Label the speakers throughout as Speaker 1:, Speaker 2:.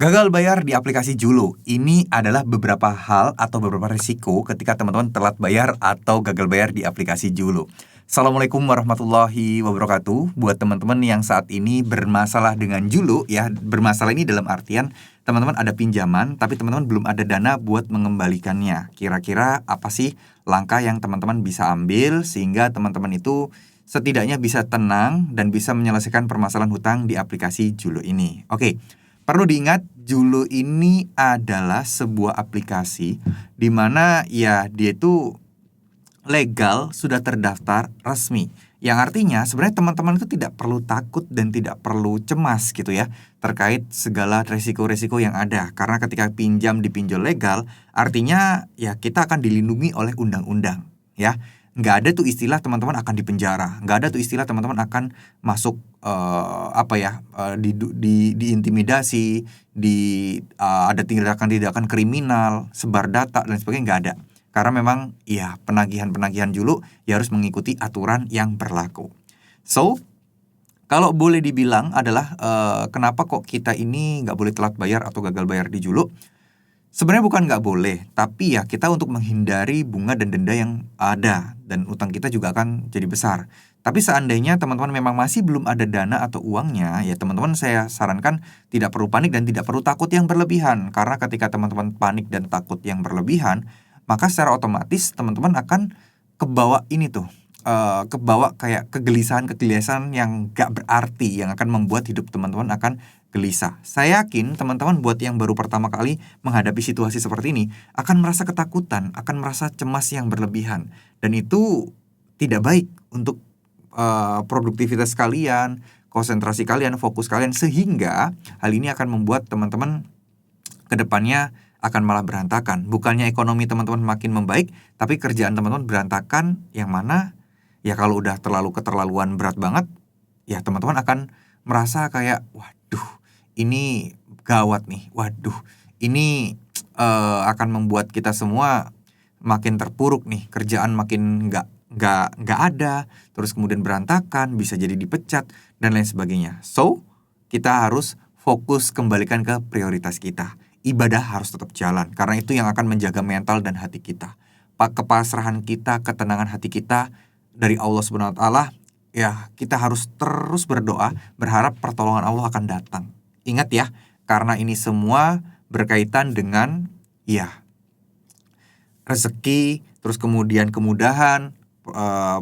Speaker 1: Gagal bayar di aplikasi Julo. Ini adalah beberapa hal atau beberapa risiko ketika teman-teman telat bayar atau gagal bayar di aplikasi Julo. Assalamualaikum warahmatullahi wabarakatuh. Buat teman-teman yang saat ini bermasalah dengan Julo, ya, bermasalah ini dalam artian teman-teman ada pinjaman tapi teman-teman belum ada dana buat mengembalikannya. Kira-kira apa sih langkah yang teman-teman bisa ambil sehingga teman-teman itu setidaknya bisa tenang dan bisa menyelesaikan permasalahan hutang di aplikasi Julo ini? Oke. Perlu diingat, Julo ini adalah sebuah aplikasi di mana ya dia itu legal, sudah terdaftar resmi. Yang artinya sebenarnya teman-teman itu tidak perlu takut dan tidak perlu cemas gitu ya terkait segala resiko-resiko yang ada. Karena ketika pinjam di pinjol legal, artinya ya kita akan dilindungi oleh undang-undang ya. Nggak ada tuh istilah teman-teman akan dipenjara, nggak ada tuh istilah teman-teman akan masuk diintimidasi, ada tindakan-tindakan kriminal, sebar data dan sebagainya, nggak ada. Karena memang ya penagihan-penagihan Julo ya harus mengikuti aturan yang berlaku. So, kalau boleh dibilang adalah kenapa kok kita ini nggak boleh telat bayar atau gagal bayar di Julo? Sebenarnya bukan nggak boleh, tapi ya kita untuk menghindari bunga dan denda yang ada dan utang kita juga akan jadi besar. Tapi seandainya teman-teman memang masih belum ada dana atau uangnya, ya teman-teman saya sarankan tidak perlu panik dan tidak perlu takut yang berlebihan. Karena ketika teman-teman panik dan takut yang berlebihan, maka secara otomatis teman-teman akan kebawa ini tuh, kebawa kayak kegelisahan yang gak berarti, yang akan membuat hidup teman-teman akan gelisah. Saya yakin teman-teman buat yang baru pertama kali menghadapi situasi seperti ini akan merasa ketakutan, akan merasa cemas yang berlebihan. Dan itu tidak baik untuk produktivitas kalian, konsentrasi kalian, fokus kalian. Sehingga hal ini akan membuat teman-teman kedepannya akan malah berantakan. Bukannya ekonomi teman-teman makin membaik, tapi kerjaan teman-teman berantakan, yang mana ya kalau udah keterlaluan berat banget, ya teman-teman akan merasa kayak, waduh, ini gawat nih. Waduh, ini akan membuat kita semua makin terpuruk nih. Kerjaan makin nggak ada, terus kemudian berantakan, bisa jadi dipecat dan lain sebagainya. So, kita harus fokus kembalikan ke prioritas kita. Ibadah harus tetap jalan, karena itu yang akan menjaga mental dan hati kita. Kepasrahan kita, ketenangan hati kita dari Allah Subhanahu wa taala, ya kita harus terus berdoa, berharap pertolongan Allah akan datang. Ingat ya, karena ini semua berkaitan dengan ya rezeki, terus kemudian kemudahan,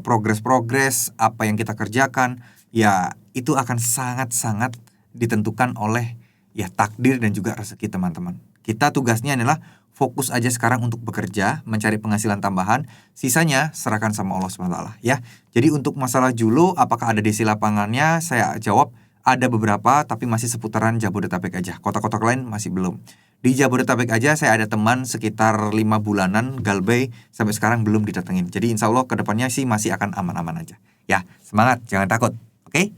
Speaker 1: progres apa yang kita kerjakan, ya itu akan sangat-sangat ditentukan oleh ya takdir dan juga rezeki teman-teman. Kita tugasnya adalah fokus aja sekarang untuk bekerja, mencari penghasilan tambahan, sisanya serahkan sama Allah SWT ya. Jadi untuk masalah Julo, apakah ada desi lapangannya? Saya jawab ada beberapa, tapi masih seputaran Jabodetabek aja. Kota-kota lain masih belum. Di Jabodetabek aja saya ada teman sekitar 5 bulanan galbay sampai sekarang belum didatengin. Jadi insya Allah kedepannya sih masih akan aman-aman aja. Ya, semangat, jangan takut. Oke?